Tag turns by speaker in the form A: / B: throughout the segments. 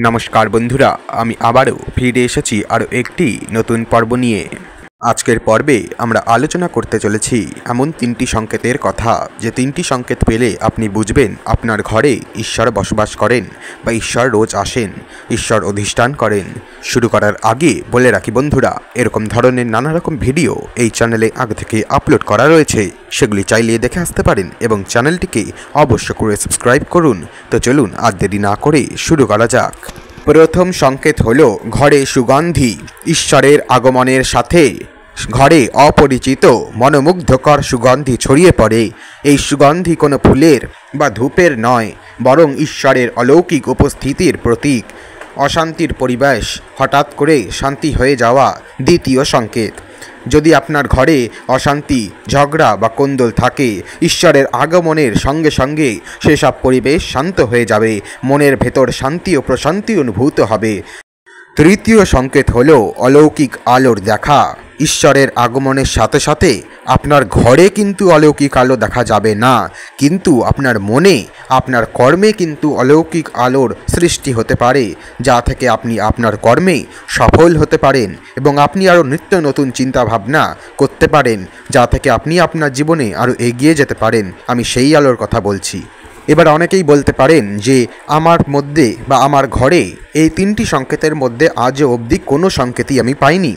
A: নমস্কার বন্ধুরা, আমি আবারও ফিরে এসেছি আরও একটি নতুন পর্ব নিয়ে। আজকের পর্বে আমরা আলোচনা করতে চলেছি এমন তিনটি সংকেতের কথা, যে তিনটি সংকেত পেলে আপনি বুঝবেন আপনার ঘরে ঈশ্বর বসবাস করেন বা ঈশ্বর রোজ আসেন, ঈশ্বর অধিষ্ঠান করেন। শুরু করার আগে বলে রাখি বন্ধুরা, এরকম ধরনের নানা রকম ভিডিও এই চ্যানেলে আগে থেকে আপলোড করা রয়েছে, সেগুলি চাইলে দেখে আসতে পারেন এবং চ্যানেলটিকে অবশ্য করে সাবস্ক্রাইব করুন। তো চলুন আর দেরি না করে শুরু করা যাক। প্রথম সংকেত হলো ঘরে সুগন্ধি। ঈশ্বরের আগমনের সাথে ঘরে অপরিচিত মনোমুগ্ধকর সুগন্ধি ছড়িয়ে পড়ে। এই সুগন্ধি কোনো ফুলের বা ধূপের নয়, বরং ঈশ্বরের অলৌকিক উপস্থিতির প্রতীক। অশান্তির পরিবেশ হঠাৎ করে শান্তি হয়ে যাওয়া দ্বিতীয় সংকেত। যদি আপনার ঘরে অশান্তি, ঝগড়া বা কোন্দল থাকে, ঈশ্বরের আগমনের সঙ্গে সঙ্গে সেসব পরিবেশ শান্ত হয়ে যাবে, মনের ভেতর শান্তি ও প্রশান্তি অনুভূত হবে। তৃতীয় সংকেত হলো অলৌকিক আলোর দেখা। ঈশ্বরের আগমনের সাথে সাথে আপনার ঘরে কিন্তু অলৌকিক আলো দেখা যাবে না, কিন্তু আপনার মনে, আপনার কর্মে কিন্তু অলৌকিক আলোর সৃষ্টি হতে পারে, যা থেকে আপনি আপনার কর্মে সফল হতে পারেন এবং আপনি আরও নিত্য নতুন চিন্তাভাবনা করতে পারেন, যা থেকে আপনি আপনার জীবনে আরও এগিয়ে যেতে পারেন। আমি সেই আলোর কথা বলছি। এবার অনেকেই বলতে পারেন যে আমার মধ্যে বা আমার ঘরে এই তিনটি সংকেতের মধ্যে আজও অবধি কোনো সংকেতই আমি পাইনি।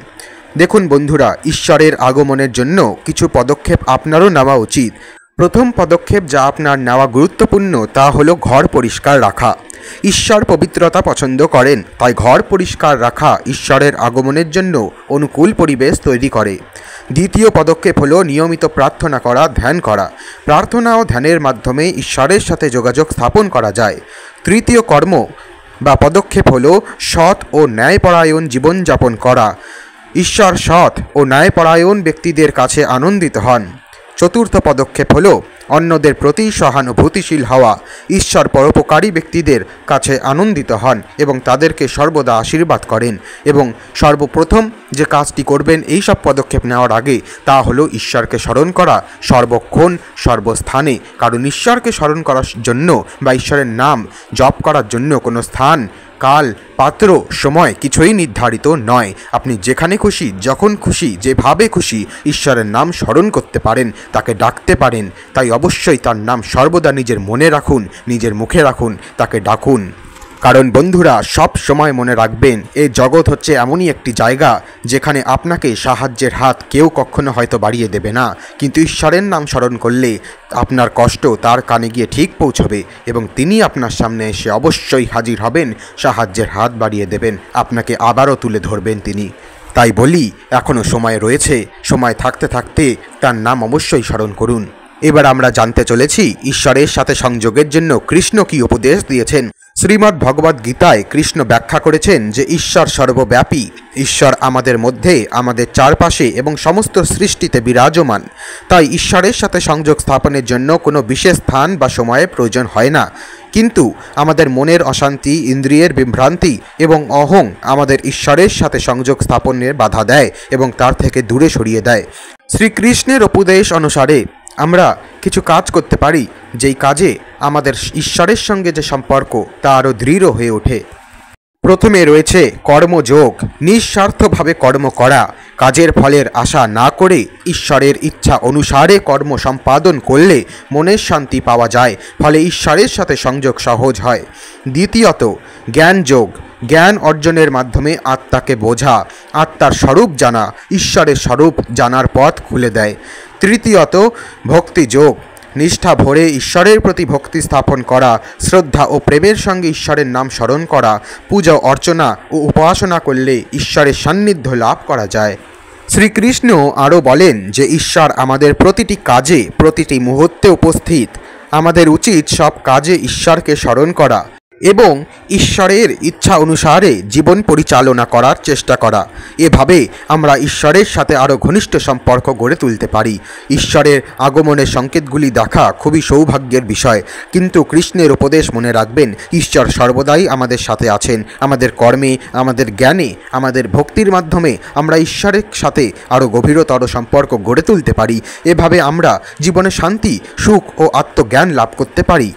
A: দেখুন বন্ধুরা, ঈশ্বরের আগমনের জন্য কিছু পদক্ষেপ আপনারও নেওয়া উচিত। প্রথম পদক্ষেপ যা আপনার নেওয়া গুরুত্বপূর্ণ তা হলো ঘর পরিষ্কার রাখা। ঈশ্বর পবিত্রতা পছন্দ করেন, তাই ঘর পরিষ্কার রাখা ঈশ্বরের আগমনের জন্য অনুকূল পরিবেশ তৈরি করে। দ্বিতীয় পদক্ষেপ হলো নিয়মিত প্রার্থনা করা, ধ্যান করা। প্রার্থনা ও ধ্যানের মাধ্যমে ঈশ্বরের সাথে যোগাযোগ স্থাপন করা যায়। তৃতীয় কর্ম বা পদক্ষেপ হলো সৎ ও ন্যায়পরায়ণ জীবনযাপন করা। ঈশ্বর সৎ ও ন্যায়পরায়ণ ব্যক্তিদের কাছে আনন্দিত হন। চতুর্থ পদক্ষেপ হলো অন্যদের প্রতি সহানুভূতিশীল হওয়া। ঈশ্বর পরোপকারী ব্যক্তিদের কাছে আনন্দিত হন এবং তাদেরকে সর্বদা আশীর্বাদ করেন। এবং সর্বপ্রথম যে কাজটি করবেন এই সব পদক্ষেপ নেওয়ার আগে, তা হলো ঈশ্বরকে স্মরণ করা সর্বক্ষণ সর্বস্থানে। কারণ ঈশ্বরকে স্মরণ করার জন্য বা ঈশ্বরের নাম জপ করার জন্য কোনো স্থান, কাল, পাত্র, সময় কিছুই নির্ধারিত নয়। আপনি যেখানে খুশি, যখন খুশি, যেভাবে খুশি ঈশ্বরের নাম স্মরণ করতে পারেন, তাকে ডাকতে পারেন। তাই অবশ্যই তার নাম সর্বদা নিজের মনে রাখুন, নিজের মুখে রাখুন, তাকে ডাকুন। কারণ বন্ধুরা, সব সময় মনে রাখবেন, এই জগৎ হচ্ছে এমনই একটি জায়গা যেখানে আপনাকে সাহায্যের হাত কেউ কখনো হয়তো বাড়িয়ে দেবে না, কিন্তু ঈশ্বরের নাম স্মরণ করলে আপনার কষ্ট তার কানে গিয়ে ঠিক পৌঁছবে এবং তিনি আপনার সামনে এসে অবশ্যই হাজির হবেন, সাহায্যের হাত বাড়িয়ে দেবেন, আপনাকে আবারও তুলে ধরবেন তিনি। তাই বলি, এখনও সময় রয়েছে, সময় থাকতে থাকতে তার নাম অবশ্যই স্মরণ করুন। এবার আমরা জানতে চলেছি ঈশ্বরের সাথে সংযোগের জন্য কৃষ্ণ কী উপদেশ দিয়েছেন। শ্রীমদ্ ভগবদ্ গীতায় কৃষ্ণ ব্যাখ্যা করেছেন যে ঈশ্বর সর্বব্যাপী। ঈশ্বর আমাদের মধ্যে, আমাদের চারপাশে এবং সমস্ত সৃষ্টিতে বিরাজমান। তাই ঈশ্বরের সাথে সংযোগ স্থাপনের জন্য কোনো বিশেষ স্থান বা সময়ের প্রয়োজন হয় না। কিন্তু আমাদের মনের অশান্তি, ইন্দ্রিয়ের বিভ্রান্তি এবং অহং আমাদের ঈশ্বরের সাথে সংযোগ স্থাপনের বাধা দেয় এবং তার থেকে দূরে সরিয়ে দেয়। শ্রীকৃষ্ণের উপদেশ অনুসারে আমরা কিছু কাজ করতে পারি, যেই কাজে আমাদের ঈশ্বরের সঙ্গে যে সম্পর্ক তা আরও দৃঢ় হয়ে ওঠে। প্রথমে রয়েছে কর্মযোগ। নিঃস্বার্থভাবে কর্ম করা। কাজের ফলের আশা না করে ঈশ্বরের ইচ্ছা অনুসারে কর্ম সম্পাদন করলে মনের শান্তি পাওয়া যায়, ফলে ঈশ্বরের সাথে সংযোগ সহজ হয়। দ্বিতীয়ত জ্ঞানযোগ। জ্ঞান অর্জনের মাধ্যমে আত্মাকে বোঝা, আত্মার স্বরূপ জানা, ঈশ্বরের স্বরূপ জানার পথ খুলে দেয়। তৃতীয়ত ভক্তিযোগ। নিষ্ঠা ভরে ঈশ্বরের প্রতি ভক্তি স্থাপন করা, শ্রদ্ধা ও প্রেমের সঙ্গে ঈশ্বরের নাম স্মরণ করা, পূজা অর্চনা ও উপাসনা করলে ঈশ্বরের সান্নিধ্য লাভ করা যায়। শ্রীকৃষ্ণ আরও বলেন যে ঈশ্বর আমাদের প্রতিটি কাজে, প্রতিটি মুহূর্তে উপস্থিত। আমাদের উচিত সব কাজে ঈশ্বরকে স্মরণ করা এবং ঈশ্বরের ইচ্ছা অনুসারে জীবন পরিচালনা করার চেষ্টা করা। এভাবে আমরা ঈশ্বরের সাথে আরও ঘনিষ্ঠ সম্পর্ক গড়ে তুলতে পারি। ঈশ্বরের আগমনের সংকেতগুলি দেখা খুবই সৌভাগ্যের বিষয়, কিন্তু কৃষ্ণের উপদেশ মনে রাখবেন, ঈশ্বর সর্বদাই আমাদের সাথে আছেন। আমাদের কর্মে, আমাদের জ্ঞানে, আমাদের ভক্তির মাধ্যমে আমরা ঈশ্বরের সাথে আরও গভীরতর সম্পর্ক গড়ে তুলতে পারি। এভাবে আমরা জীবনে শান্তি, সুখ ও আত্মজ্ঞান লাভ করতে পারি।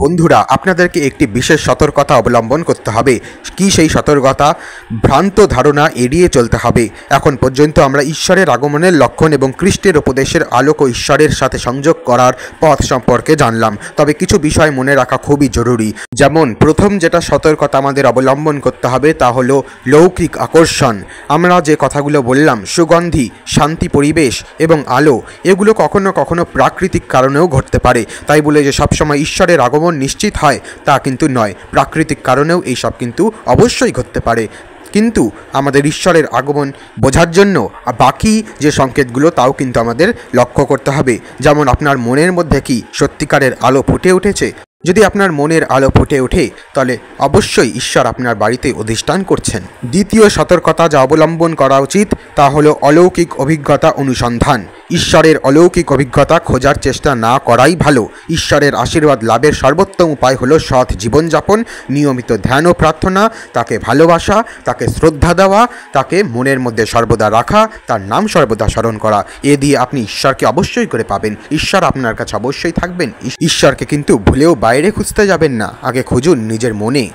A: বন্ধুরা, আপনাদেরকে একটি বিশেষ সতর্কতা অবলম্বন করতে হবে। কি সেই সতর্কতা? ভ্রান্ত ধারণা এড়িয়ে চলতে হবে। এখন পর্যন্ত আমরা ঈশ্বরের আগমনের লক্ষণ এবং খ্রিস্টের উপদেশের আলোক ও ঈশ্বরের সাথে সংযোগ করার পথ সম্পর্কে জানলাম। তবে কিছু বিষয় মনে রাখা খুবই জরুরি। যেমন প্রথম যেটা সতর্কতা আমাদের অবলম্বন করতে হবে তা হলো লৌকিক আকর্ষণ। আমরা যে কথাগুলো বললাম, সুগন্ধি, শান্তি পরিবেশ এবং আলো, এগুলো কখনো কখনো প্রাকৃতিক কারণেও ঘটতে পারে। তাই বলে যে সবসময় ঈশ্বরের আগমন নিশ্চিত হয় তা কিন্তু নয়। প্রাকৃতিক কারণেও এইসব কিন্তু অবশ্যই ঘটতে পারে। কিন্তু আমাদের ঈশ্বরের আগমন বোঝার জন্য বাকি যে সংকেতগুলো তাও কিন্তু আমাদের লক্ষ্য করতে হবে। যেমন আপনার মনের মধ্যে কি সত্যিকারের আলো ফুটে উঠেছে? যদি আপনার মনের আলো ফুটে ওঠে তাহলে অবশ্যই ঈশ্বর আপনার বাড়িতে অধিষ্ঠান করছেন। দ্বিতীয় সতর্কতা যা অবলম্বন করা উচিত তা হলো অলৌকিক অভিজ্ঞতা অনুসন্ধান। ঈশ্বরের অলৌকিক অভিজ্ঞতা খোঁজার চেষ্টা না করাই ভালো। ঈশ্বরের আশীর্বাদ লাভের সর্বোত্তম উপায় হলো সৎ জীবনযাপন, নিয়মিত ধ্যান ও প্রার্থনা, তাকে ভালোবাসা, তাকে শ্রদ্ধা দেওয়া, তাকে মনের মধ্যে সর্বদা রাখা, তার নাম সর্বদা স্মরণ করা। এ দিয়ে আপনি ঈশ্বরকে অবশ্যই করে পাবেন। ঈশ্বর আপনার কাছে অবশ্যই থাকবেন। ঈশ্বরকে কিন্তু ভুলেও বাইরে খুঁজতে যাবেন না, আগে খুঁজুন নিজের মনে,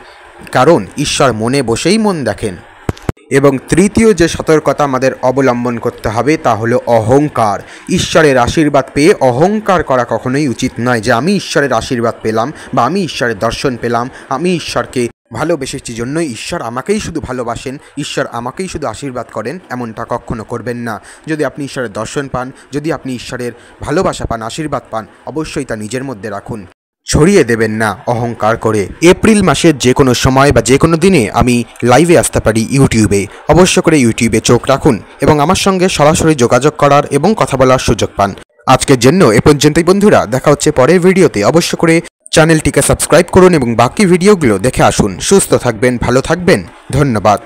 A: কারণ ঈশ্বর মনে বসেই মন দেখেন। এবং তৃতীয় যে সতর্কতা আমাদের অবলম্বন করতে হবে তা হলো অহংকার। ঈশ্বরের আশীর্বাদ পেয়ে অহংকার করা কখনোই উচিত নয় যে আমি ঈশ্বরের আশীর্বাদ পেলাম বা আমি ঈশ্বরের দর্শন পেলাম, আমি ঈশ্বরকে ভালোবেসেছি জন্যই ঈশ্বর আমাকেই শুধু ভালোবাসেন, ঈশ্বর আমাকেই শুধু আশীর্বাদ করেন, এমনটা কখনো করবেন না। যদি আপনি ঈশ্বরের দর্শন পান, যদি আপনি ঈশ্বরের ভালোবাসা পান, আশীর্বাদ পান, অবশ্যই তা নিজের মধ্যে রাখুন, ছড়িয়ে দেবেন না অহংকার করে। এপ্রিল মাসের যে কোনো সময় বা যে কোনো দিনে আমি লাইভে আসতে পারি ইউটিউবে। অবশ্য করে ইউটিউবে চোখ রাখুন এবং আমার সঙ্গে সরাসরি যোগাযোগ করার এবং কথা বলার সুযোগ পান। আজকের জন্য এ পর্যন্তই বন্ধুরা, দেখা হচ্ছে পরের ভিডিওতে। অবশ্য করে চ্যানেলটিকে সাবস্ক্রাইব করুন এবং বাকি ভিডিওগুলো দেখে আসুন। সুস্থ থাকবেন, ভালো থাকবেন, ধন্যবাদ।